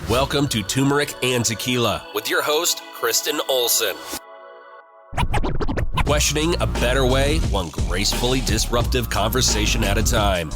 Welcome to Turmeric and Tequila with your host, Kristen Olson. Questioning a better way, one gracefully disruptive conversation at a time.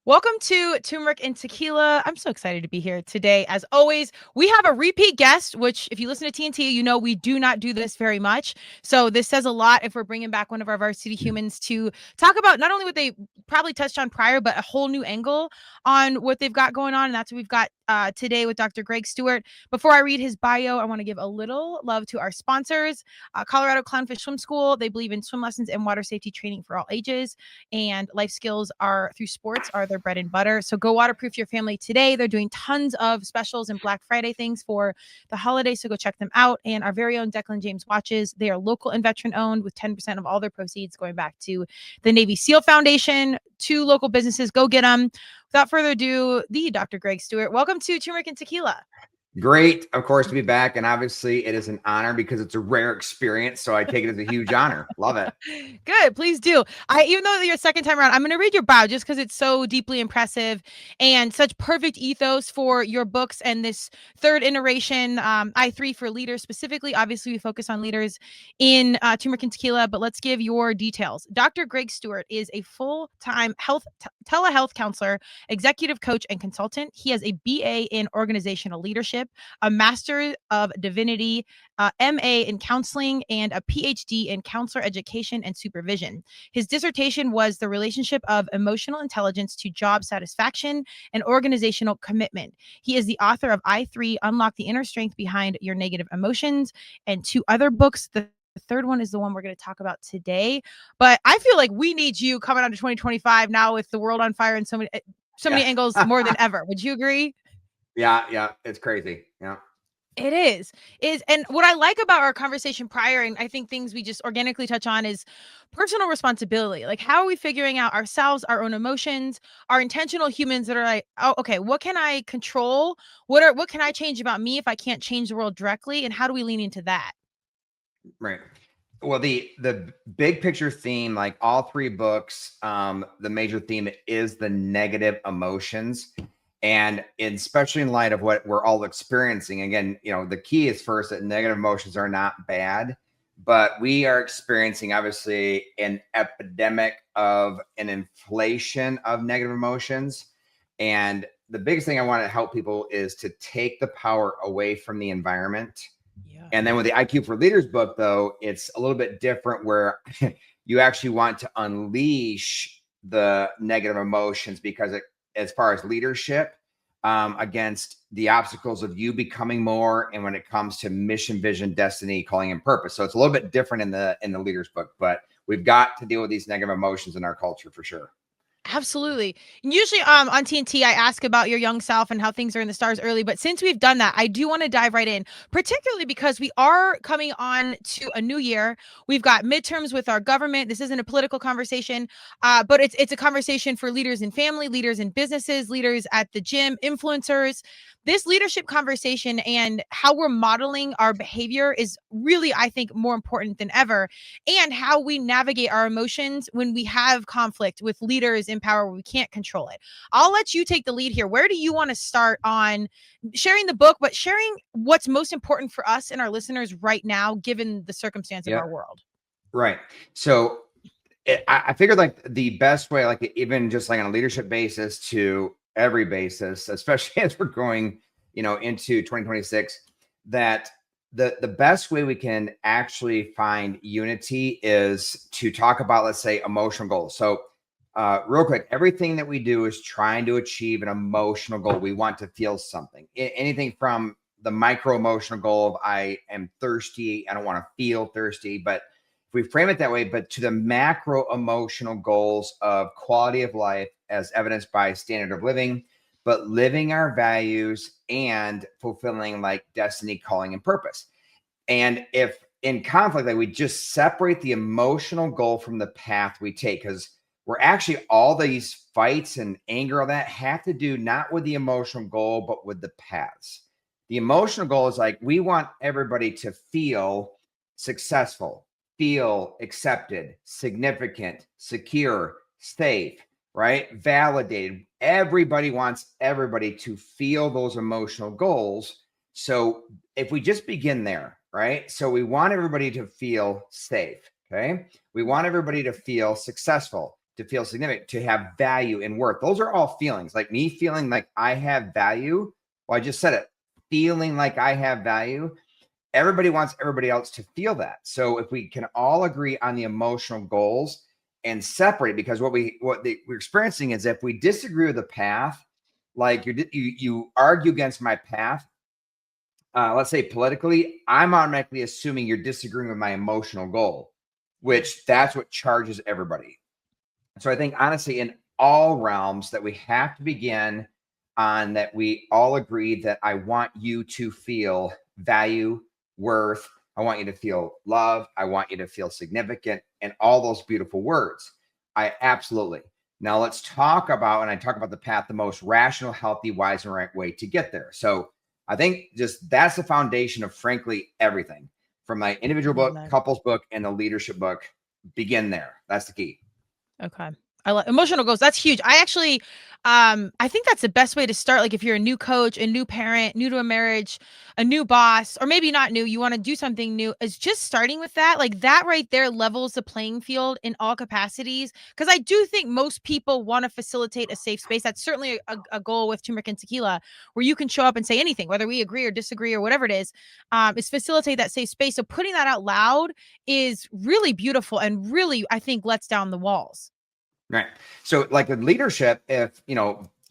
Welcome to Turmeric and Tequila. I'm so excited to be here today. As always, we have a repeat guest, which if you listen to TNT, you know we do not do this very much. So this says a lot if we're bringing back one of our varsity humans to talk about not only what they probably touched on prior, but a whole new angle on what they've got going on. And that's what we've got today with Dr. Greg Stewart. Before I read his bio, I want to give a little love to our sponsors, Colorado Clownfish Swim School. They believe in swim lessons and water safety training for all ages, and life skills are through sports are their bread and butter. So go waterproof your family today. They're doing tons of specials and Black Friday things for the holidays, so go check them out. And our very own Declan James watches. They are local and veteran owned, with 10% of all their proceeds going back to the Navy SEAL Foundation, to local businesses. Go get them. Without further ado, the Dr. Greg Stewart. Welcome to Turmeric and Tequila. Great, of course, to be back. And obviously it is an honor because it's a rare experience. So I take it as a huge honor. Love it. Good. Please do. Even though you're second time around, I'm going to read your bio just because it's so deeply impressive and such perfect ethos for your books and this third iteration, I3 for leaders specifically. Obviously, we focus on leaders in Turmeric and Tequila, but let's give your details. Dr. Greg Stewart is a full-time telehealth counselor, executive coach, and consultant. He has a BA in organizational leadership, a Master of Divinity, MA in counseling, and a PhD in counselor education and supervision. His dissertation was the relationship of emotional intelligence to job satisfaction and organizational commitment. He is the author of I3, Unlock the Inner Strength Behind Your Negative Emotions, and two other books. The third one is the one we're going to talk about today. But I feel like we need you coming on to 2025 now with the world on fire and so many angles more than ever. Would you agree? Yeah. It's crazy. Yeah. It is. And what I like about our conversation prior, and I think things we just organically touch on, is personal responsibility. Like, how are we figuring out ourselves, our own emotions, our intentional humans that are like, oh, okay, what can I control? What can I change about me if I can't change the world directly? And how do we lean into that? Right. Well, the big picture theme, like all three books, the major theme is the negative emotions. And especially in light of what we're all experiencing, again, the key is first that negative emotions are not bad, but we are experiencing obviously an epidemic of an inflation of negative emotions. And the biggest thing I want to help people is to take the power away from the environment. Yeah. And then with the IQ for Leaders book, though, it's a little bit different, where you actually want to unleash the negative emotions, because as far as leadership, against the obstacles of you becoming more, and when it comes to mission, vision, destiny, calling, and purpose. So it's a little bit different in the Leaders book, but we've got to deal with these negative emotions in our culture for sure. Absolutely. And usually on TNT, I ask about your young self and how things are in the stars early. But since we've done that, I do want to dive right in, particularly because we are coming on to a new year. We've got midterms with our government. This isn't a political conversation, but it's a conversation for leaders in family, leaders in businesses, leaders at the gym, influencers. This leadership conversation and how we're modeling our behavior is really, I think, more important than ever. And how we navigate our emotions when we have conflict with leaders in power where we can't control it. I'll let you take the lead here. Where do you want to start on sharing the book, but sharing what's most important for us and our listeners right now, given the circumstance of our world? Right. So I figured like the best way, like even just like on a leadership basis to every basis, especially as we're going, into 2026, that the best way we can actually find unity is to talk about, let's say, emotional goals. So real quick, everything that we do is trying to achieve an emotional goal. We want to feel something, anything from the micro emotional goal of I am thirsty, I don't want to feel thirsty, but if we frame it that way, but to the macro emotional goals of quality of life as evidenced by standard of living, but living our values and fulfilling like destiny, calling, and purpose. And if in conflict, like we just separate the emotional goal from the path we take, because where actually all these fights and anger, all that have to do not with the emotional goal, but with the paths. The emotional goal is like, we want everybody to feel successful, feel accepted, significant, secure, safe, right? Validated. Everybody wants everybody to feel those emotional goals. So if we just begin there, right? So we want everybody to feel safe, okay? We want everybody to feel successful, to feel significant, to have value and worth. Those are all feelings. Like me feeling like I have value. Well, I just said it. Feeling like I have value. Everybody wants everybody else to feel that. So if we can all agree on the emotional goals and separate, because what we're experiencing is if we disagree with the path, like you argue against my path, let's say politically, I'm automatically assuming you're disagreeing with my emotional goal, which that's what charges everybody. So I think honestly, in all realms, that we have to begin on that we all agree that I want you to feel value, worth. I want you to feel love. I want you to feel significant, and all those beautiful words. I absolutely. Now let's talk about, and I talk about the path, the most rational, healthy, wise, and right way to get there. So I think just that's the foundation of frankly everything from my individual book, couples book, and the leadership book. Begin there. That's the key. Okay. I like emotional goals. That's huge. I actually, I think that's the best way to start. Like if you're a new coach, a new parent, new to a marriage, a new boss, or maybe not new, you want to do something new, is just starting with that. Like that right there levels the playing field in all capacities. Cause I do think most people want to facilitate a safe space. That's certainly a goal with Turmeric and Tequila, where you can show up and say anything, whether we agree or disagree or whatever it is facilitate that safe space. So putting that out loud is really beautiful and really, I think, lets down the walls. Right. So like with leadership, if,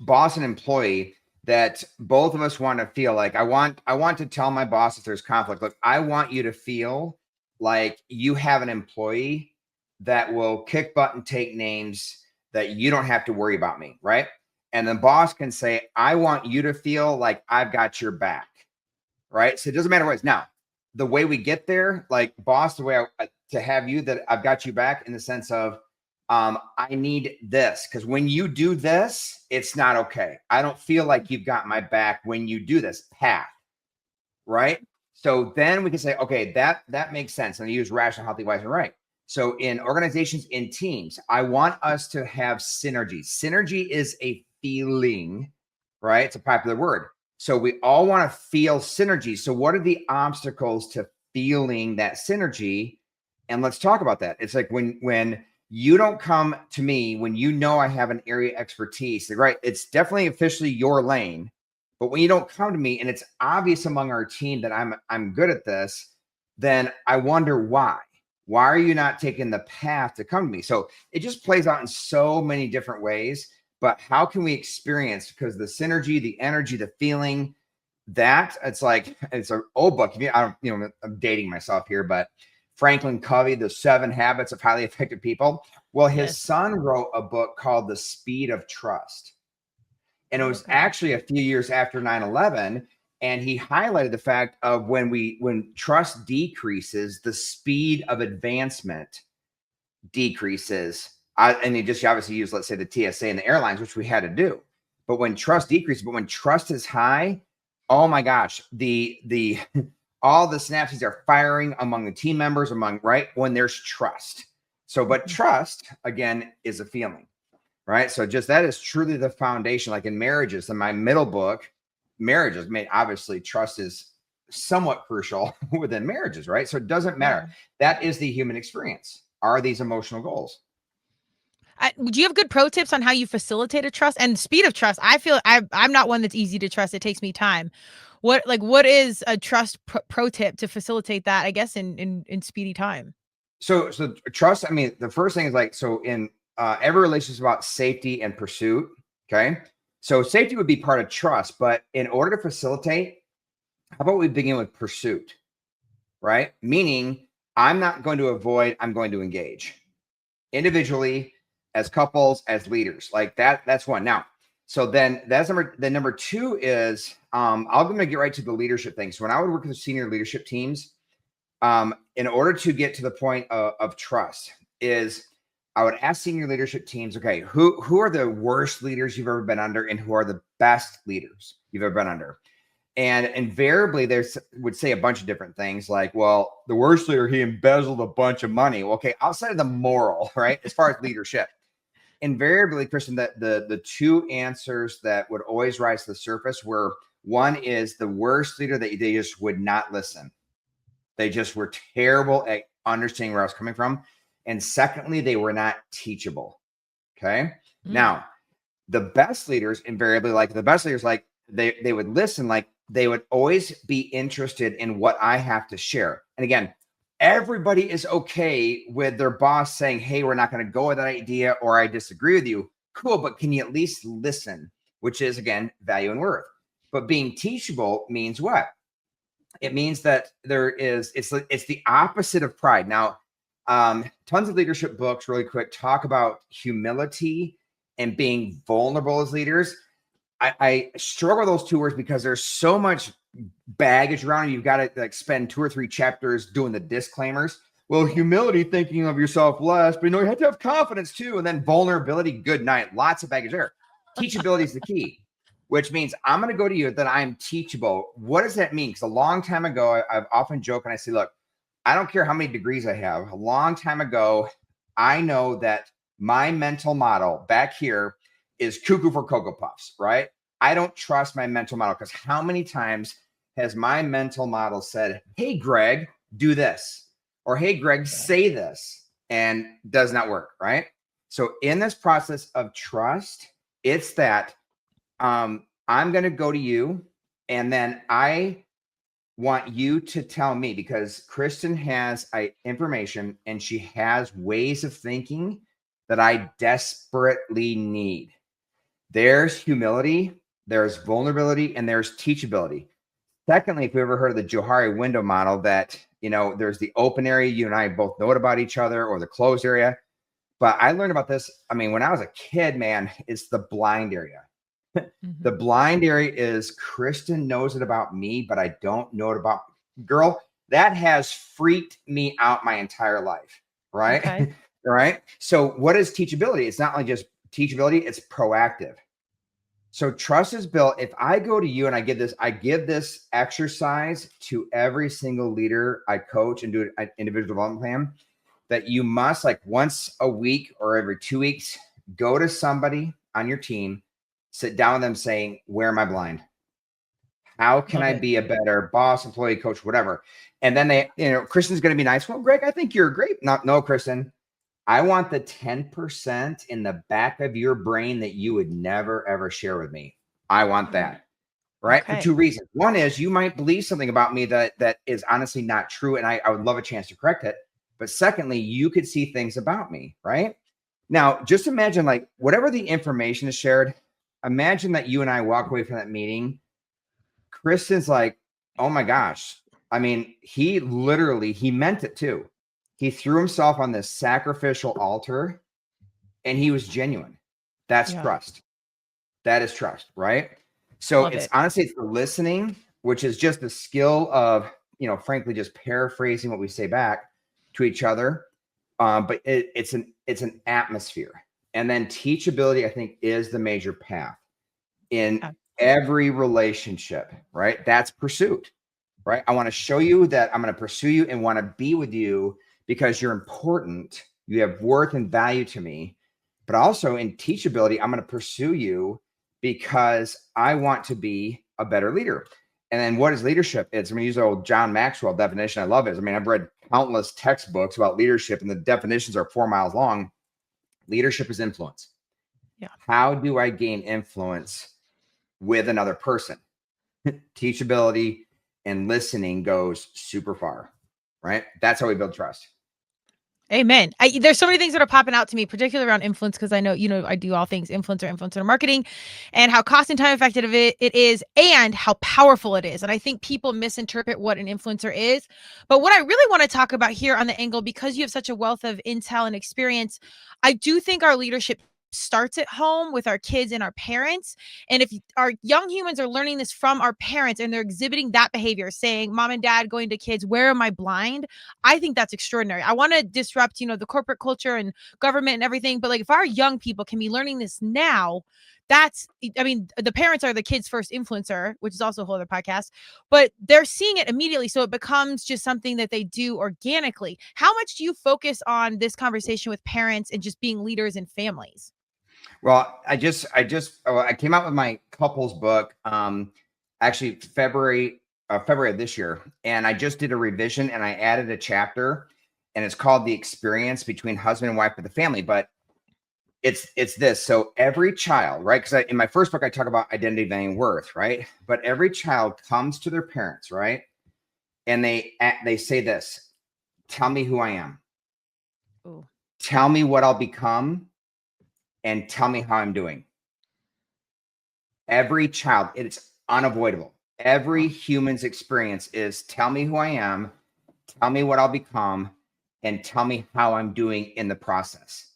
boss and employee, that both of us want to feel like I want to tell my boss if there's conflict, look, I want you to feel like you have an employee that will kick butt and take names, that you don't have to worry about me. Right. And the boss can say, I want you to feel like I've got your back. Right. So it doesn't matter what it's now. The way we get there, like boss, the way to have you that I've got you back in the sense of, I need this, because when you do this, it's not okay. I don't feel like you've got my back when you do this path, right? So then we can say, okay, that makes sense. And I use rational, healthy, wise, and right. So in organizations, in teams, I want us to have synergy. Synergy is a feeling, right? It's a popular word. So we all want to feel synergy. So what are the obstacles to feeling that synergy? And let's talk about that. It's like when you don't come to me when you know I have an area expertise, right? It's definitely officially your lane. But when you don't come to me and it's obvious among our team that I'm good at this, then I wonder why. Why are you not taking the path to come to me? So it just plays out in so many different ways. But how can we experience, because the synergy, the energy, the feeling, that it's like, it's an old book. I'm dating myself here, but Franklin Covey, The 7 Habits of Highly Effective People. Well, his son wrote a book called The Speed of Trust. And it was actually a few years after 9/11. And he highlighted the fact of when trust decreases, the speed of advancement decreases. And he just obviously used, let's say, the TSA and the airlines, which we had to do. But when trust decreases, but when trust is high, oh my gosh, the all the synapses are firing among the team members, right? When there's trust. So, but trust, again, is a feeling, right? So just that is truly the foundation. Like in marriages, in my middle book, marriages, obviously trust is somewhat crucial within marriages, right? So it doesn't matter. That is the human experience, are these emotional goals. Do you have good pro tips on how you facilitate a trust and speed of trust? I feel I'm not one that's easy to trust. It takes me time. What is a trust pro tip to facilitate that, I guess, in speedy time? So trust, the first thing is like, so in every relationship is about safety and pursuit. Okay. So safety would be part of trust, but in order to facilitate, how about we begin with pursuit, right? Meaning I'm not going to avoid, I'm going to engage individually, as couples, as leaders, like that's one. Now, so then that's number two is, I'm going to get right to the leadership thing. So when I would work with senior leadership teams, in order to get to the point of trust is I would ask senior leadership teams, okay, who are the worst leaders you've ever been under, and who are the best leaders you've ever been under? And invariably, would say a bunch of different things like, well, the worst leader, he embezzled a bunch of money. Well, okay, outside of the moral, right? As far as leadership, invariably, Kristen, that the two answers that would always rise to the surface were, one is the worst leader that they just would not listen. They just were terrible at understanding where I was coming from. And secondly, they were not teachable. Okay. Now, the best leaders invariably, like the best leaders, like they would listen, like they would always be interested in what I have to share. And again, everybody is okay with their boss saying, hey, we're not going to go with that idea, or I disagree with you. Cool. But can you at least listen? Which is, again, value and worth. But being teachable means what? It means that it's the opposite of pride. Now, tons of leadership books, really quick, talk about humility and being vulnerable as leaders. I struggle with those two words because there's so much baggage around it. You've got to like spend 2 or 3 chapters doing the disclaimers. Well, humility, thinking of yourself less, but you have to have confidence too. And then vulnerability, good night. Lots of baggage there. Teachability is the key, which means I'm going to go to you that I'm teachable. What does that mean? Because a long time ago, I've often joked and I say, look, I don't care how many degrees I have. A long time ago, I know that my mental model back here is cuckoo for Cocoa Puffs, right? I don't trust my mental model because how many times has my mental model said, hey, Greg, do this, or hey, Greg, say this, and does not work, right? So in this process of trust, it's that I'm going to go to you, and then I want you to tell me, because Kristen has information and she has ways of thinking that I desperately need. There's humility, there's vulnerability, and there's teachability. Secondly, if you ever heard of the Johari window model, that, there's the open area, you and I both know it about each other, or the closed area. But I learned about this, when I was a kid, man, it's the blind area. The blind area is Kristen knows it about me, but I don't know it about girl. That has freaked me out my entire life. Right. Okay. Right. So what is teachability? It's not only just teachability, it's proactive. So trust is built. If I go to you and I give this exercise to every single leader I coach and do an individual development plan, that you must, like, once a week or every 2 weeks, go to somebody on your team, sit down with them saying, where am I blind? How can I be a better boss, employee, coach, whatever? And then Kristen's going to be nice. Well, Greg, I think you're great. No, Kristen, I want the 10% in the back of your brain that you would never, ever share with me. I want that. Right. Okay. For 2 reasons. One is you might believe something about me that is honestly not true. And I would love a chance to correct it. But secondly, you could see things about me. Right. Now, just imagine, like, whatever the information is shared, imagine that you and I walk away from that meeting. Kristen's like, oh my gosh. He meant it too. He threw himself on this sacrificial altar and he was genuine. That's trust. That is trust, right? So honestly, it's the listening, which is just the skill of, frankly, just paraphrasing what we say back to each other. But it's an atmosphere. And then teachability, I think, is the major path in every relationship, right? That's pursuit, right? I want to show you that I'm going to pursue you and want to be with you because you're important. You have worth and value to me. But also in teachability, I'm going to pursue you because I want to be a better leader. And then what is leadership? I'm going to use the old John Maxwell definition. I love it. I've read countless textbooks about leadership and the definitions are 4 miles long. Leadership is influence. Yeah. How do I gain influence with another person? Teachability and listening goes super far, right? That's how we build trust. Amen. There's so many things that are popping out to me, particularly around influence, because I know, I do all things influencer marketing, and how cost and time effective it is, and how powerful it is. And I think people misinterpret what an influencer is. But what I really want to talk about here on the angle, because you have such a wealth of intel and experience, I do think our leadership starts at home with our kids and our parents. And if our young humans are learning this from our parents and they're exhibiting that behavior, saying, mom and dad going to kids, where am I blind? I think that's extraordinary. I want to disrupt, the corporate culture and government and everything. But like, if our young people can be learning this now, the parents are the kids' first influencer, which is also a whole other podcast, but they're seeing it immediately. So it becomes just something that they do organically. How much do you focus on this conversation with parents and just being leaders in families? Well, I came out with my couples book, actually February of this year. And I just did a revision and I added a chapter, and it's called The Experience Between Husband and Wife with the Family. But it's this. So every child, right? Because in my first book, I talk about identity, value, and worth, right? But every child comes to their parents, right? And they say this: tell me who I am. Ooh. Tell me what I'll become, and tell me how I'm doing. Every child, it's unavoidable. Every human's experience is tell me who I am, tell me what I'll become, and tell me how I'm doing in the process.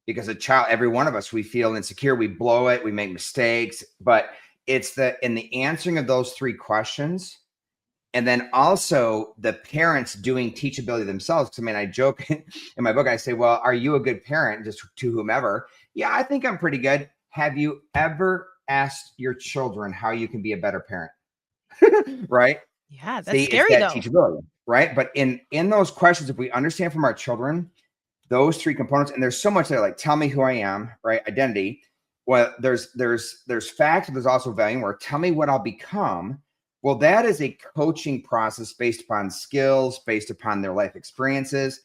Because a child, every one of us, we feel insecure, we blow it, we make mistakes, but it's in the answering of those three questions. And then also the parents doing teachability themselves. Because I joke in my book, I say, well, are you a good parent? Just to whomever. Yeah, I think I'm pretty good. Have you ever asked your children how you can be a better parent? Right? Yeah, that's See, scary it's that though. teachability, right? But in those questions, if we understand from our children, those three components, and there's so much there, like tell me who I am, right? Identity. Well, there's facts, there's also value, where tell me what I'll become. Well, that is a coaching process based upon skills, based upon their life experiences,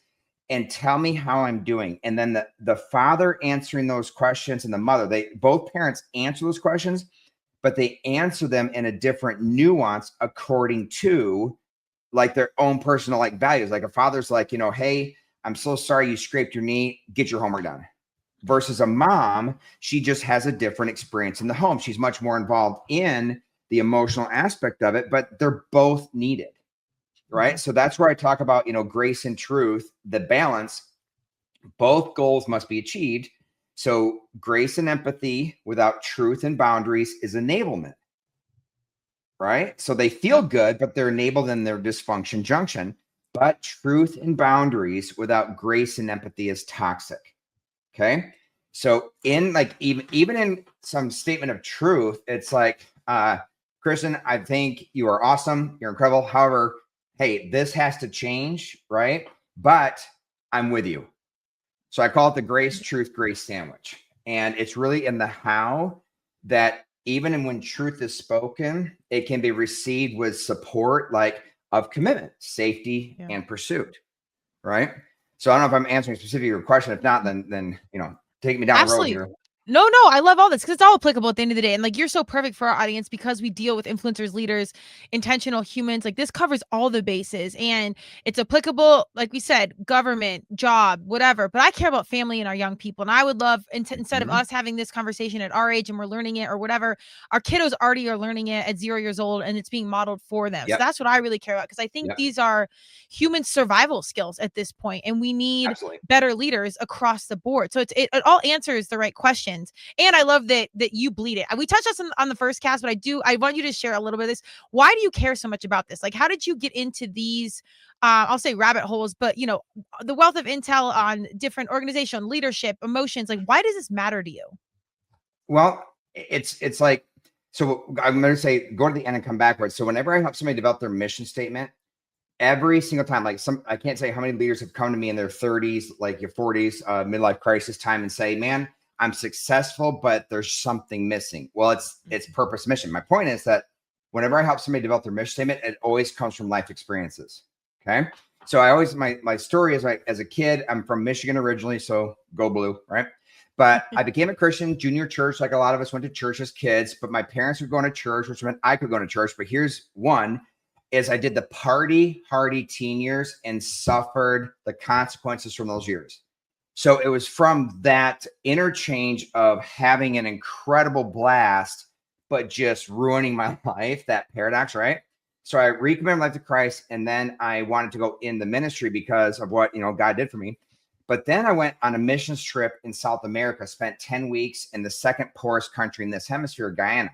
and tell me how I'm doing. And then the father answering those questions and the mother, both parents answer those questions, but they answer them in a different nuance according to like their own personal like values. Like a father's like, hey, I'm so sorry you scraped your knee, get your homework done. Versus a mom, she just has a different experience in the home. She's much more involved in the emotional aspect of it, but they're both needed, right? So that's where I talk about, grace and truth, the balance. Both goals must be achieved. So grace and empathy without truth and boundaries is enablement, right? So they feel good, but they're enabled in their dysfunction junction. But truth and boundaries without grace and empathy is toxic. Okay. So in like, even in some statement of truth, it's like, Kristen, I think you are awesome. You're incredible. However, hey, this has to change, right? But I'm with you. So I call it the grace, truth, grace sandwich. And it's really in the how that even when truth is spoken, it can be received with support, like of commitment, safety, and pursuit, right? So I don't know if I'm answering specifically your question. If not, then take me down Absolutely. the road here. No, I love all this because it's all applicable at the end of the day. And like, you're so perfect for our audience because we deal with influencers, leaders, intentional humans. Like, this covers all the bases and it's applicable, like we said, government, job, whatever. But I care about family and our young people. And I would love, instead of us having this conversation at our age and we're learning it or whatever, our kiddos already are learning it at 0 years old and it's being modeled for them. So that's what I really care about, because I think these are human survival skills at this point, and we need better leaders across the board. So it all answers the right questions. And I love that you bleed it. We touched on the first cast, but I want you to share a little bit of this. Why do you care so much about this? Like, how did you get into these, I'll say rabbit holes, but the wealth of intel on different organization, leadership, emotions? Like, why does this matter to you? Well, it's like, so I'm going to say, go to the end and come backwards. So whenever I help somebody develop their mission statement, every single time, like I can't say how many leaders have come to me in their 30s, like your 40s, midlife crisis time, and say, man, I'm successful, but there's something missing. Well, it's purpose, mission. My point is that whenever I help somebody develop their mission statement, it always comes from life experiences. Okay. So I always, my story is like, as a kid, I'm from Michigan originally, so go blue, right? But I became a Christian, junior church, like a lot of us went to church as kids, but my parents were going to church, which meant I could go to church. But here's one, is I did the hardy teen years and suffered the consequences from those years. So it was from that interchange of having an incredible blast, but just ruining my life, that paradox, right? So I recommitted my life to Christ, and then I wanted to go in the ministry because of what God did for me. But then I went on a missions trip in South America, spent 10 weeks in the second poorest country in this hemisphere, Guyana.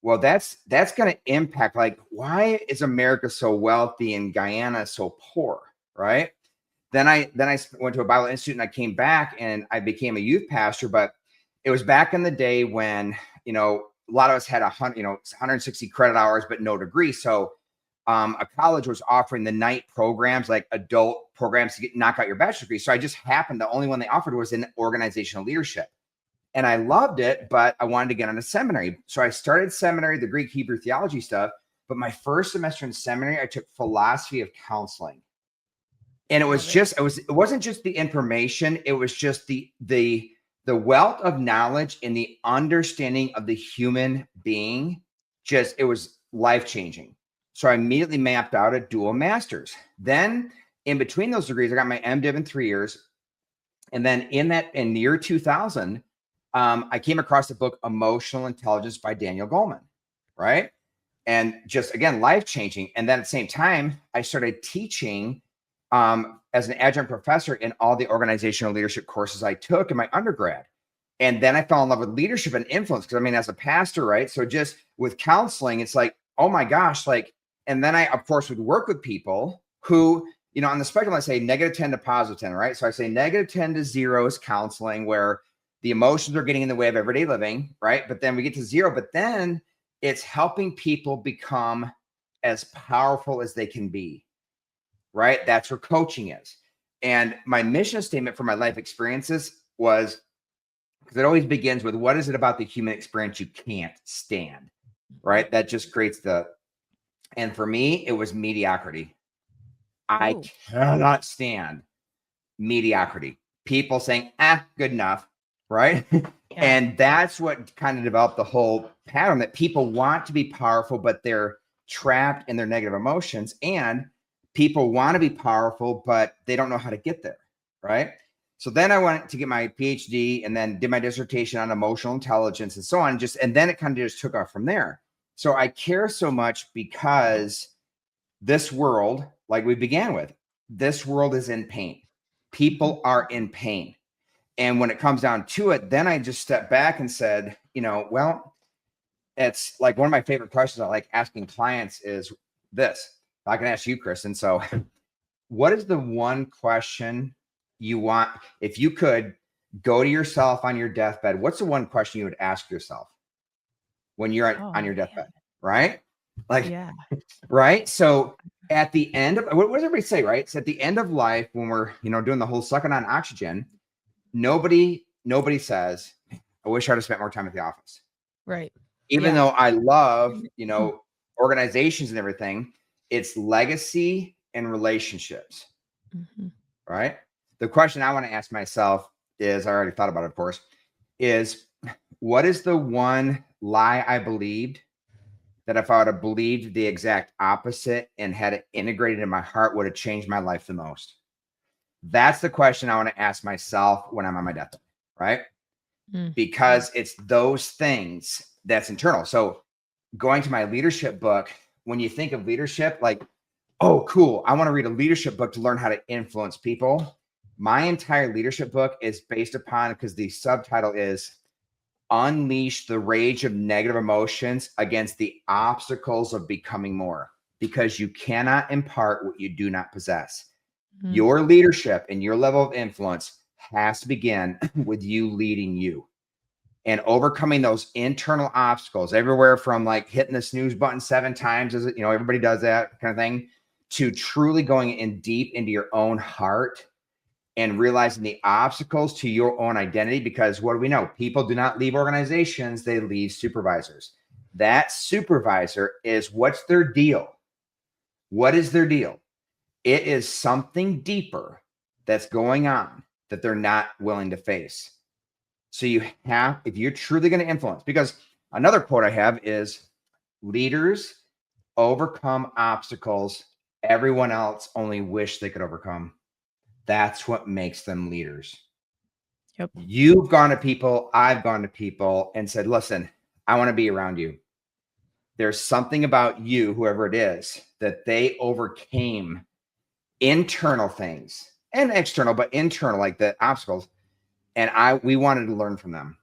Well, that's going to impact, like, why is America so wealthy and Guyana so poor, right? Then I went to a Bible Institute and I came back and I became a youth pastor. But it was back in the day when, a lot of us had 160 credit hours, but no degree. So a college was offering the night programs, like adult programs to knock out your bachelor's degree. So I just happened, the only one they offered was in organizational leadership. And I loved it, but I wanted to get on a seminary. So I started seminary, the Greek, Hebrew, theology stuff. But my first semester in seminary, I took philosophy of counseling. And it was it wasn't just the information. It was just the wealth of knowledge and the understanding of the human being. It was life-changing. So I immediately mapped out a dual master's. Then in between those degrees, I got my MDiv in 3 years. And then in the year 2000, I came across the book Emotional Intelligence by Daniel Goleman, right? And just, again, life-changing. And then at the same time, I started teaching as an adjunct professor in all the organizational leadership courses I took in my undergrad. And then I fell in love with leadership and influence. Because as a pastor, right? So just with counseling, it's like, oh my gosh, and then I, of course, would work with people who, on the spectrum, I say -10 to +10, right? So I say -10 to 0 is counseling, where the emotions are getting in the way of everyday living, right? But then we get to 0, but then it's helping people become as powerful as they can be, right? That's where coaching is. And my mission statement for my life experiences was, because it always begins with, what is it about the human experience you can't stand, right? That just creates and for me, it was mediocrity. I cannot stand mediocrity. People saying, good enough, right? Yeah. And that's what kind of developed the whole pattern, that people want to be powerful, but they're trapped in their negative emotions. And people want to be powerful, but they don't know how to get there, right? So then I went to get my PhD and then did my dissertation on emotional intelligence and so on. And then it kind of just took off from there. So I care so much because this world, like we began with, this world is in pain. People are in pain. And when it comes down to it, then I just stepped back and said, well, it's like one of my favorite questions I like asking clients is this. I can ask you, Kristen. So what is the one question you want, if you could go to yourself on your deathbed, what's the one question you would ask yourself when you're on your deathbed, right? Right? So at the end of, what does everybody say, right? It's at the end of life when we're, doing the whole sucking on oxygen, nobody says, I wish I'd have spent more time at the office. Right. Even though I love, organizations and everything, it's legacy and relationships, right? The question I want to ask myself is, I already thought about it, of course, is what is the one lie I believed that if I would have believed the exact opposite and had it integrated in my heart would have changed my life the most? That's the question I want to ask myself when I'm on my deathbed, right? Because it's those things that's internal. So going to my leadership book, when you think of leadership, like, oh, cool, I want to read a leadership book to learn how to influence people. My entire leadership book is based upon, because the subtitle is Unleash the Rage of Negative Emotions Against the Obstacles of Becoming More, because you cannot impart what you do not possess. Your leadership and your level of influence has to begin with you leading you and overcoming those internal obstacles, everywhere from like hitting the snooze button 7 times, as everybody does that kind of thing, to truly going in deep into your own heart and realizing the obstacles to your own identity. Because what do we know? People do not leave organizations, they leave supervisors. That supervisor is, what's their deal? What is their deal? It is something deeper that's going on that they're not willing to face. So you have, if you're truly going to influence, because another quote I have is, leaders overcome obstacles everyone else only wish they could overcome. That's what makes them leaders. Yep. You've gone to people, I've gone to people and said, listen, I want to be around you. There's something about you, whoever it is, that they overcame internal things and external, but internal, like the obstacles. And we wanted to learn from them.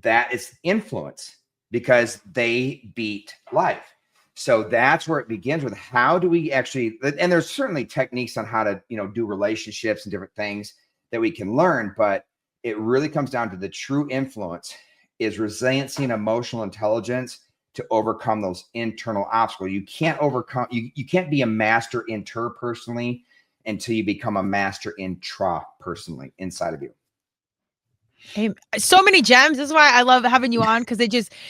That is influence because they beat life. So that's where it begins with how do we actually, and there's certainly techniques on how to, do relationships and different things that we can learn, but it really comes down to the true influence is resiliency and emotional intelligence to overcome those internal obstacles. You can't overcome, you can't be a master interpersonally until you become a master intrapersonally inside of you. Hey, so many gems. This is why I love having you on, because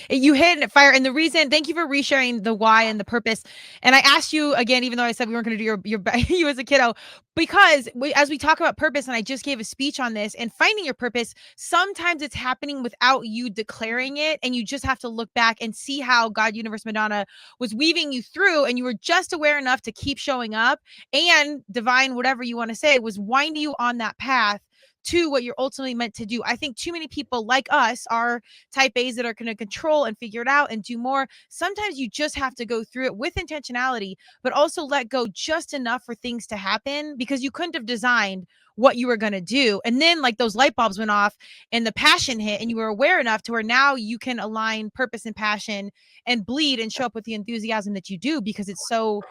you hit it fire. And the reason, thank you for resharing the why and the purpose. And I asked you again, even though I said we weren't going to do your you as a kiddo, because as we talk about purpose, and I just gave a speech on this and finding your purpose, sometimes it's happening without you declaring it. And you just have to look back and see how God, universe, Madonna was weaving you through. And you were just aware enough to keep showing up, and divine, whatever you want to say, was winding you on that path to what you're ultimately meant to do. I think too many people like us are type A's that are going to control and figure it out and do more. Sometimes you just have to go through it with intentionality, but also let go just enough for things to happen, because you couldn't have designed what you were going to do. And then like those light bulbs went off and the passion hit, and you were aware enough to where now you can align purpose and passion and bleed and show up with the enthusiasm that you do, because it's so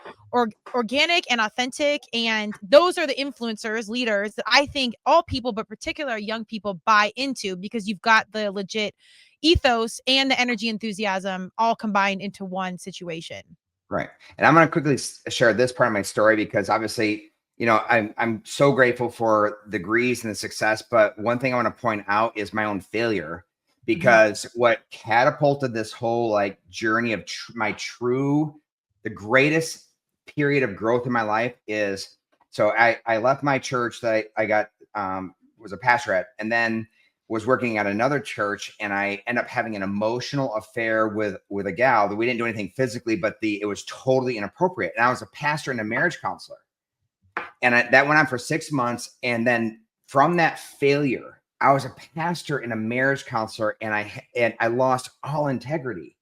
organic and authentic. And those are the influencers, leaders that I think all people, but particularly young people, buy into, because you've got the legit ethos and the energy, enthusiasm all combined into one situation. Right. And I'm going to quickly share this part of my story, because obviously, I'm so grateful for the degrees and the success. But one thing I want to point out is my own failure, because what catapulted this whole like journey of the greatest period of growth in my life is, so I left my church that I got, was a pastor at, and then was working at another church, and I ended up having an emotional affair with a gal that we didn't do anything physically, but it was totally inappropriate. And I was a pastor and a marriage counselor. And that went on for 6 months. And then from that failure, I was a pastor and a marriage counselor, and I lost all integrity.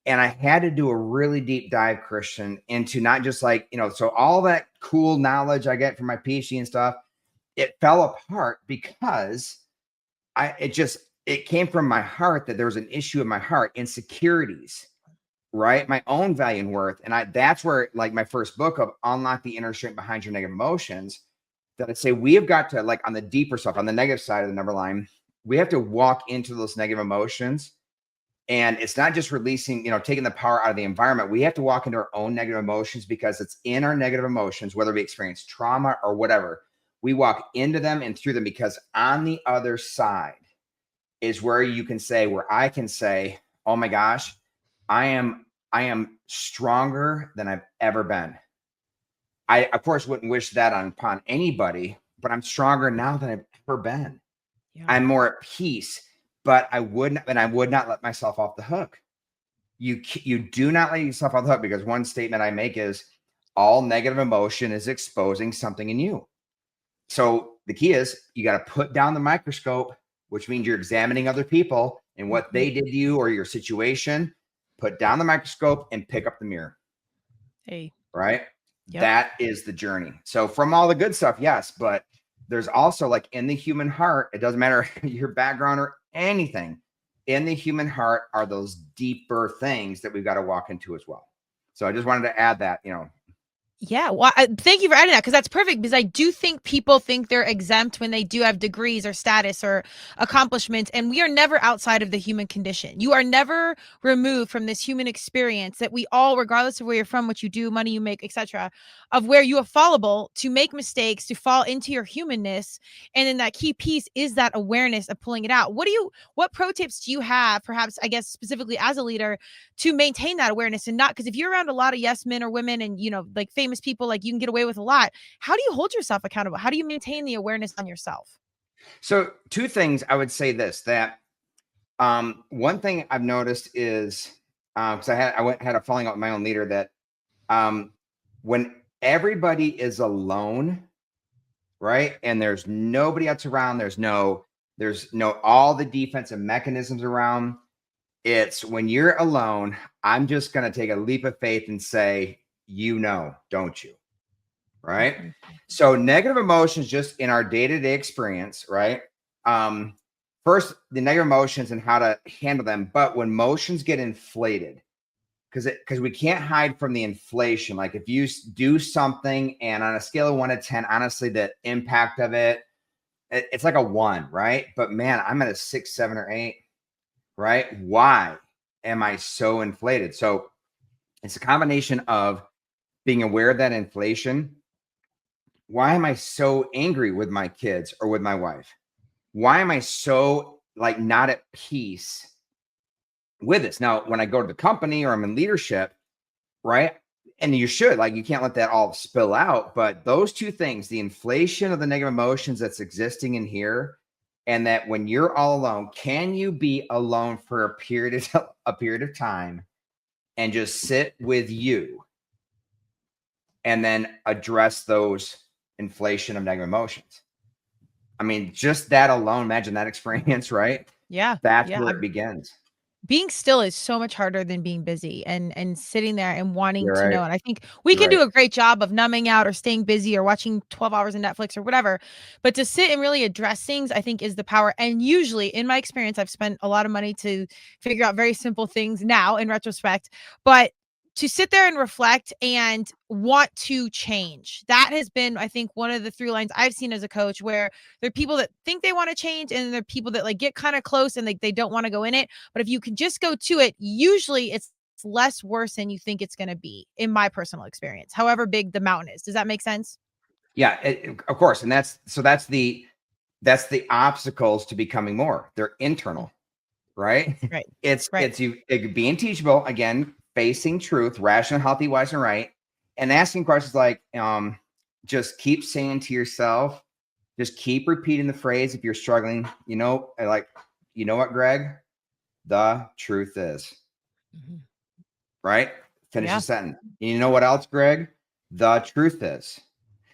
And I had to do a really deep dive, Christian, into not just like, so all that cool knowledge I get from my PhD and stuff, it fell apart because it came from my heart that there was an issue in my heart, insecurities, right? My own value and worth. And that's where, like, my first book of Unlock the Inner Strength Behind Your Negative Emotions, that I say we have got to, like, on the deeper stuff, on the negative side of the number line, we have to walk into those negative emotions. And it's not just releasing, taking the power out of the environment. We have to walk into our own negative emotions, because it's in our negative emotions, whether we experience trauma or whatever, we walk into them and through them, because on the other side is where I can say, oh my gosh, I am stronger than I've ever been. I, of course, wouldn't wish that upon anybody, but I'm stronger now than I've ever been. Yeah. I'm more at peace, but I would not let myself off the hook. You do not let yourself off the hook, because one statement I make is all negative emotion is exposing something in you. So the key is you got to put down the microscope, which means you're examining other people and what they did to you or your situation. Put down the microscope and pick up the mirror. Hey. Right? Yep. That is the journey. So from all the good stuff, yes, but there's also, like, in the human heart, it doesn't matter your background or anything. In the human heart are those deeper things that we've got to walk into as well. So I just wanted to add that, Yeah, well, thank you for adding that, because that's perfect, because I do think people think they're exempt when they do have degrees or status or accomplishments, and we are never outside of the human condition. You are never removed from this human experience that we all, regardless of where you're from, what you do, money you make, etc., of where you are fallible to make mistakes, to fall into your humanness. And then that key piece is that awareness of pulling it out. What pro tips do you have, perhaps, I guess, specifically as a leader, to maintain that awareness? And not, because if you're around a lot of yes men or women and, like famous people, like, you can get away with a lot. How do you hold yourself accountable? How do you maintain the awareness on yourself? So 2 things I would say this, that one thing I've noticed is, because I had a falling out with my own leader, that when everybody is alone, right, and there's nobody else around, there's no all the defensive mechanisms around, it's when you're alone, I'm just going to take a leap of faith and say, don't you? right? Mhm. So negative emotions just in our day-to-day experience, right? First, the negative emotions and how to handle them. But when emotions get inflated, because we can't hide from the inflation. Like if you do something and on a scale of 1 to 10, honestly, the impact of it's like a 1, right? But man, I'm at a 6, 7, or 8, right? Why am I so inflated? So it's a combination of being aware of that inflation. Why am I so angry with my kids or with my wife? Why am I so like not at peace with this? Now, when I go to the company or I'm in leadership, right? And you should, like, you can't let that all spill out. But those two things, the inflation of the negative emotions that's existing in here, and that when you're all alone, can you be alone for a period of time and just sit with you and then address those inflation of negative emotions? I mean, just that alone, imagine that experience, right? Yeah. That's Yeah. where it begins. Being still is so much harder than being busy and sitting there and wanting You're to right. know. And I think we You're can do right. a great job of numbing out or staying busy or watching 12 hours of Netflix or whatever. But to sit and really address things, I think is the power. And usually, in my experience, I've spent a lot of money to figure out very simple things now in retrospect. But to sit there and reflect and want to change. That has been, I think, one of the through lines I've seen as a coach, where there are people that think they want to change and there are people that like get kind of close and they don't want to go in it. But if you can just go to it, usually it's less worse than you think it's going to be, in my personal experience, however big the mountain is. Does that make sense? Yeah, of course. And that's the obstacles to becoming more. They're internal, right? Right. It's Right. it's you being teachable, again, facing truth, rational, healthy, wise, and right, and asking questions like, just keep saying to yourself, just keep repeating the phrase if you're struggling, like, you know what, Greg? The truth is, Mhm. right? Finish the Yeah. sentence. And you know what else, Greg? The truth is.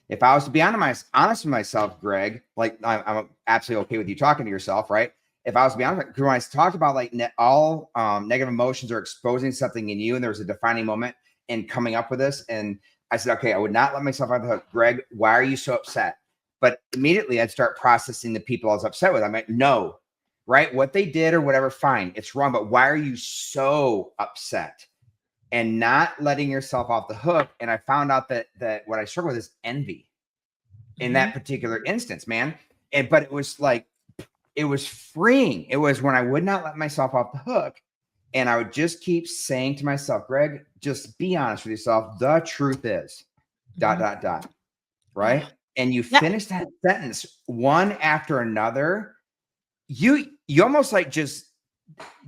If I was to be honest with myself, Greg, like I'm absolutely okay with you talking to yourself, right? If I was to be honest, because when I talked about like all negative emotions are exposing something in you, and there was a defining moment in coming up with this, and I said, okay, I would not let myself off the hook. Greg, why are you so upset? But immediately I'd start processing the people I was upset with. I'm like, no, right? What they did or whatever, fine, it's wrong. But why are you so upset? And not letting yourself off the hook. And I found out that what I struggle with is envy in Mhm. that particular instance, man. But it was like, it was freeing. It was when I would not let myself off the hook. And I would just keep saying to myself, Greg, just be honest with yourself. The truth is, dot, Mhm. dot, dot. Yeah. Right. And you Yeah. finish that sentence one after another. You almost like just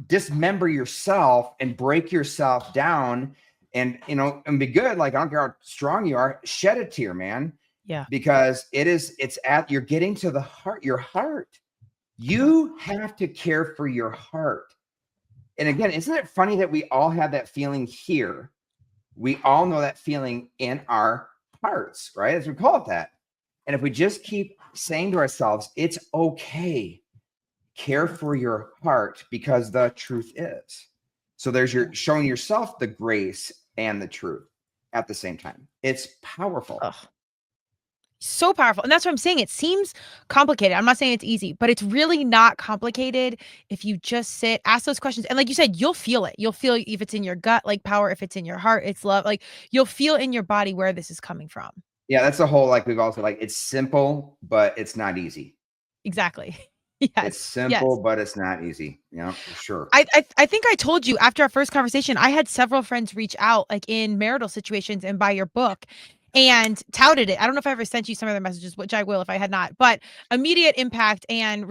dismember yourself and break yourself down and and be good. Like, I don't care how strong you are, shed a tear, man, Yeah. because you're getting to the heart, your heart. You have to care for your heart. And again, isn't it funny that we all have that feeling here? We all know that feeling in our hearts, right? As we call it that. And if we just keep saying to ourselves, it's okay, care for your heart, because the truth is. So there's your showing yourself the grace and the truth at the same time. It's powerful. Ugh. So powerful. And that's what I'm saying. It seems complicated. I'm not saying it's easy, but it's really not complicated if you just sit, ask those questions. And like you said, you'll feel it. You'll feel if it's in your gut, like power, if it's in your heart, it's love. Like you'll feel in your body where this is coming from. Yeah, that's the whole, like, we've also, like, it's simple, but it's not easy. Exactly. It's Yes. simple, Yes. but it's not easy. For sure. I think I told you after our first conversation, I had several friends reach out like in marital situations and buy your book and touted it. I don't know if I ever sent you some of their messages, which I will if I had not, but immediate impact and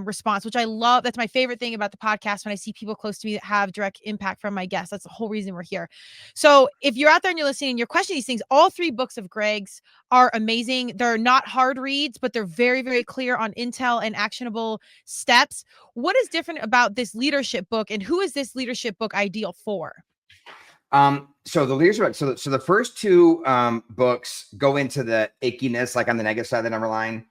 response, which I love. That's my favorite thing about the podcast when I see people close to me that have direct impact from my guests. That's the whole reason we're here. So if you're out there and you're listening and you're questioning these things, all 3 books of Greg's are amazing. They're not hard reads, but they're very, very clear on intel and actionable steps. What is different about this leadership book, and who is this leadership book ideal for? So the leadership, so the first 2 books go into the ickiness, like on the negative side of the number line.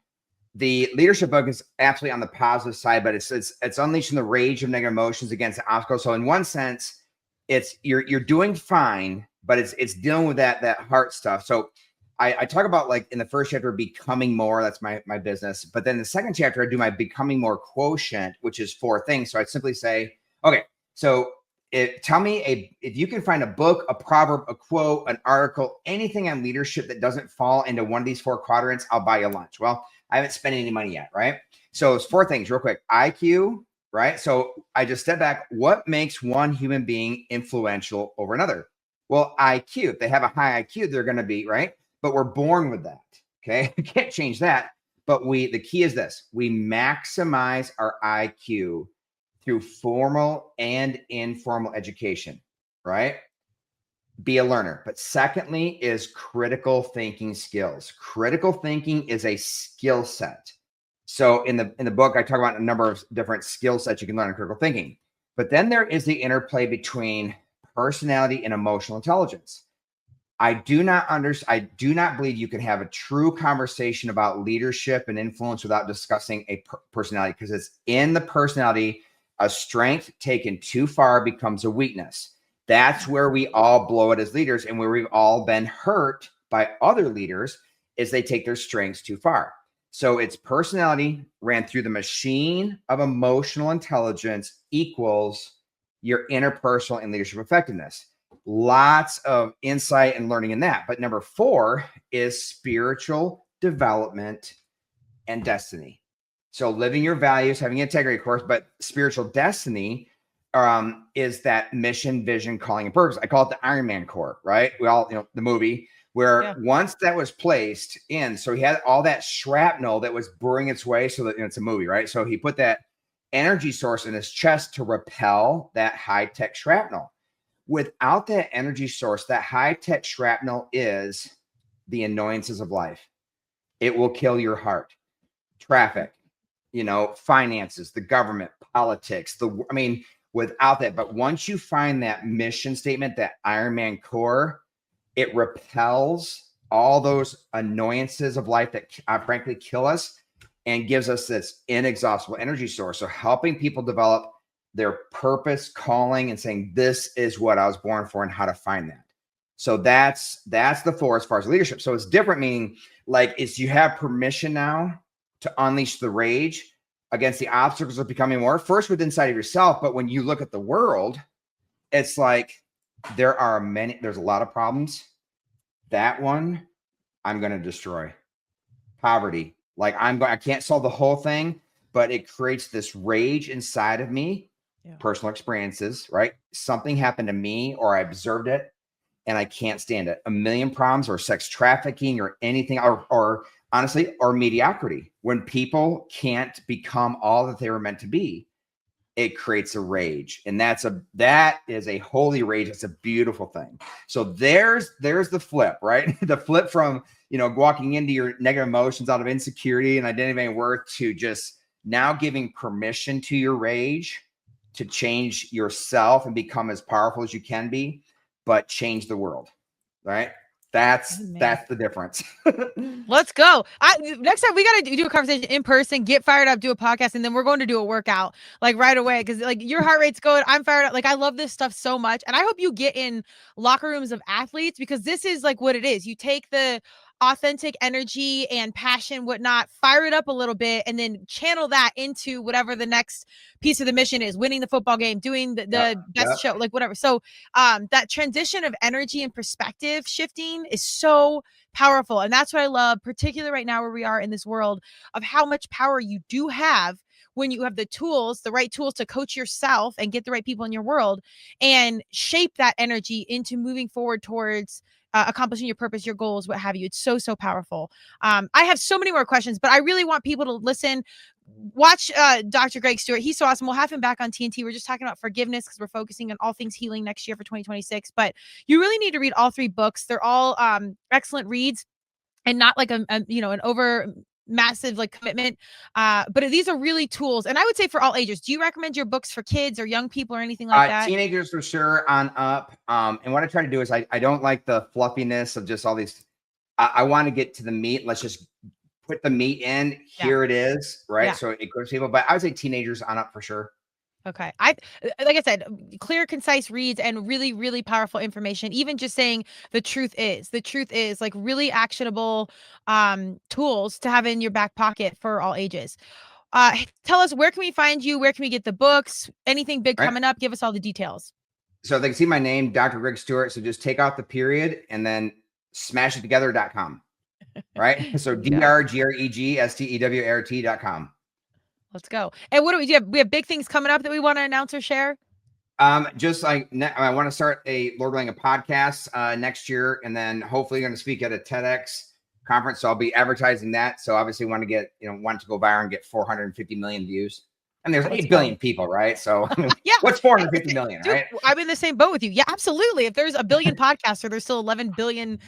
The leadership book is absolutely on the positive side, but it's unleashing the rage of negative emotions against the obstacles. So in one sense, it's you're doing fine, but it's dealing with that heart stuff. So I talk about, like, in the first chapter, becoming more. That's my business. But then the second chapter, I do my becoming more quotient, which is 4 things. So I simply say, okay, so tell me if you can find a book, a proverb, a quote, an article, anything on leadership that doesn't fall into one of these 4 quadrants, I'll buy you lunch. Well, I haven't spent any money yet, right? So it's 4 things real quick. IQ, right? So I just step back. What makes one human being influential over another? Well, IQ. If they have a high IQ, they're going to be, right? But we're born with that. Okay. You can't change that. But the key is this: we maximize our IQ through formal and informal education, right? Be a learner. But secondly is critical thinking skills. Critical thinking is a skill set. So in the book, I talk about a number of different skill sets you can learn in critical thinking. But then there is the interplay between personality and emotional intelligence. I do not believe you can have a true conversation about leadership and influence without discussing a personality, because it's in the personality. A strength taken too far becomes a weakness. That's where we all blow it as leaders, and where we've all been hurt by other leaders is they take their strengths too far. So it's personality ran through the machine of emotional intelligence equals your interpersonal and leadership effectiveness. Lots of insight and learning in that. But number 4 is spiritual development and destiny. So living your values, having integrity, of course, but spiritual destiny is that mission, vision, calling, and purpose. I call it the Iron Man core, right? We all, the movie where once that was placed in, so he had all that shrapnel that was burning its way, so that it's a movie, right? So he put that energy source in his chest to repel that high-tech shrapnel. Without that energy source, that high-tech shrapnel is the annoyances of life. It will kill your heart. Traffic, finances, the government, politics, without that. But once you find that mission statement, that Iron Man core, it repels all those annoyances of life that frankly kill us, and gives us this inexhaustible energy source. So helping people develop their purpose, calling, and saying, this is what I was born for, and how to find that. So that's the 4 as far as leadership. So it's different, meaning like you have permission now to unleash the rage against the obstacles of becoming more, first with inside of yourself. But when you look at the world, it's like there's a lot of problems. That one I'm going to destroy. Poverty. Like I can't solve the whole thing, but it creates this rage inside of me. Personal experiences, right? Something happened to me, or I observed it, and I can't stand it. A million problems, or sex trafficking, or anything, or honestly, or mediocrity. When people can't become all that they were meant to be, it creates a rage. And that is a holy rage. It's a beautiful thing. So there's the flip, right? The flip from, walking into your negative emotions out of insecurity and identifying worth, to just now giving permission to your rage to change yourself and become as powerful as you can be, but change the world, right? That's the difference. Let's go. Next time we got to do a conversation in person, get fired up, do a podcast, and then we're going to do a workout like right away. Cause like your heart rate's going, I'm fired up. Like I love this stuff so much. And I hope you get in locker rooms of athletes, because this is like what it is. You take the authentic energy and passion, whatnot, fire it up a little bit, and then channel that into whatever the next piece of the mission is: winning the football game, doing the best show, like whatever. So that transition of energy and perspective shifting is so powerful. And that's what I love, particularly right now where we are in this world of how much power you do have when you have the right tools to coach yourself and get the right people in your world and shape that energy into moving forward towards accomplishing your purpose, your goals, what have you. It's so, so powerful. I have so many more questions, but I really want people to listen. Watch Dr. Greg Stewart. He's so awesome. We'll have him back on TNT. We're just talking about forgiveness because we're focusing on all things healing next year for 2026. But you really need to read all 3 books. They're all excellent reads, and not like an over massive like commitment. But these are really tools. And I would say for all ages. Do you recommend your books for kids or young people or anything like that? Teenagers for sure, on up. And what I try to do is I don't like the fluffiness of just all these. I want to get to the meat. Let's just put the meat in. Here it is, right? So it goes to people. But I would say teenagers on up for sure. Okay. Like I said, clear, concise reads and really, really powerful information. Even just saying the truth is like really actionable tools to have in your back pocket for all ages. Tell us, where can we find you? Where can we get the books? Anything big Right. coming up? Give us all the details. So they can see my name, Dr. Greg Stewart. So just take out the period and then smashittogether.com. Right. So DRGREGSTEWART.com. Let's go. And what do we do? We have big things coming up that we want to announce or share. Just like I want to start a Lord willing a podcast next year, and then hopefully going to speak at a TEDx conference. So I'll be advertising that. So obviously want to go viral and get 450 million views. And there's 8 billion people, right? So yeah, what's 450 million, dude, right? I'm in the same boat with you. Yeah, absolutely. If there's a billion podcaster, there's still 11 billion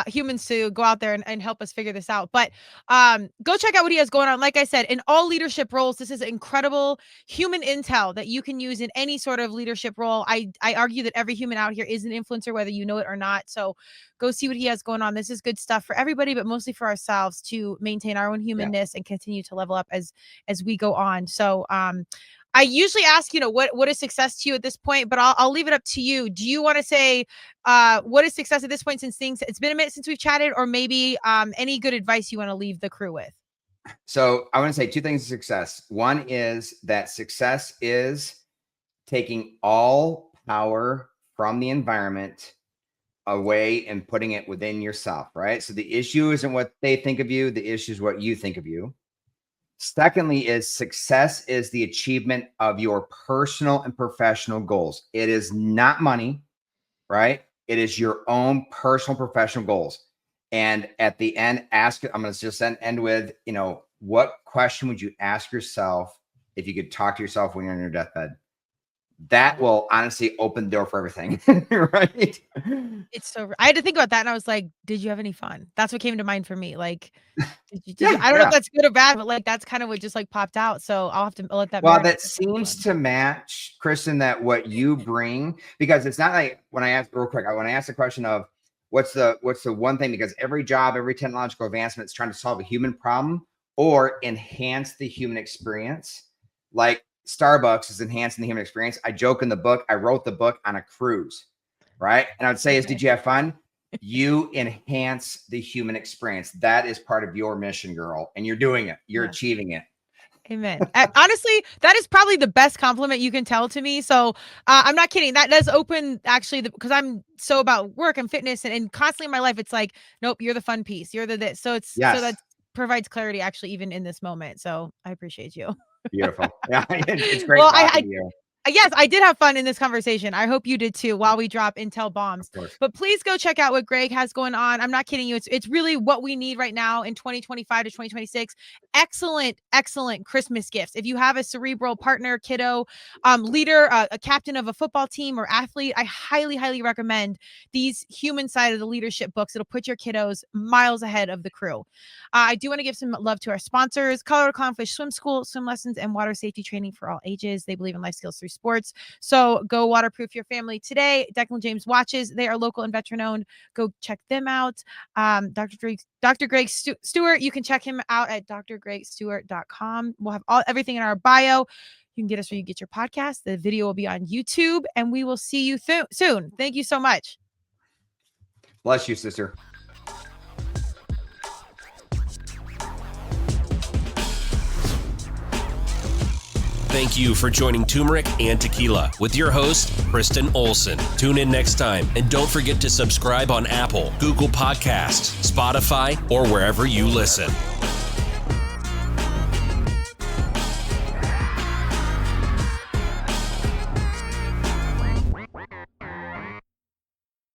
humans to go out there and help us figure this out. But go check out what he has going on. Like I said, in all leadership roles, this is incredible human intel that you can use in any sort of leadership role. I argue that every human out here is an influencer, whether you know it or not. So go see what he has going on. This is good stuff for everybody, but mostly for ourselves to maintain our own humanness and continue to level up as we go on. So I usually ask, what is success to you at this point, but I'll leave it up to you. Do you want to say what is success at this point, since it's been a minute since we've chatted, or maybe any good advice you want to leave the crew with? So I want to say 2 things of success. One is that success is taking all power from the environment away and putting it within yourself, right? So the issue isn't what they think of you. The issue is what you think of you. Secondly, is success is the achievement of your personal and professional goals. It is not money, right? It is your own personal professional goals. And at the end, I'm going to just end with, what question would you ask yourself if you could talk to yourself when you're on your deathbed? That will honestly open the door for everything, right? It's so, I had to think about that, and I was like, did you have any fun? That's what came to mind for me. Like, I don't know if that's good or bad, but like, that's kind of what just like popped out. So I'll have to let that. Well, that seems to match, Kristen, that what you bring, because it's not like when I ask the question of what's the one thing, because every job, every technological advancement is trying to solve a human problem or enhance the human experience. Like Starbucks is enhancing the human experience. I joke in the book, I wrote the book on a cruise, right? And I would say, did you have fun? You enhance the human experience. That is part of your mission, girl. And you're doing it. You're achieving it. Amen. Honestly, that is probably the best compliment you can tell to me. So I'm not kidding. That does open actually, because I'm so about work and fitness and constantly in my life, it's like, nope, you're the fun piece. You're the this. So so that provides clarity actually even in this moment. So I appreciate you. Beautiful. Yeah, it's great. Well, yes, I did have fun in this conversation. I hope you did too while we drop Intel bombs. But please go check out what Greg has going on. I'm not kidding you. It's really what we need right now in 2025 to 2026. Excellent Christmas gifts. If you have a cerebral partner, kiddo, leader, a captain of a football team or athlete, I highly recommend these human side of the leadership books. It'll put your kiddos miles ahead of the crew. I do want to give some love to our sponsors, Colorado Clownfish Swim School, swim lessons and water safety training for all ages. They believe in life skills through sports. So go waterproof your family today. Declan James watches. They are local and veteran owned. Go check them out. Dr. Greg Stewart, you can check him out at drgregstewart.com. We'll have everything in our bio. You can get us where you get your podcast. The video will be on YouTube, and we will see you soon. Thank you so much. Bless you, sister. Thank you for joining Turmeric and Tequila with your host, Kristen Olson. Tune in next time, and don't forget to subscribe on Apple, Google Podcasts, Spotify, or wherever you listen.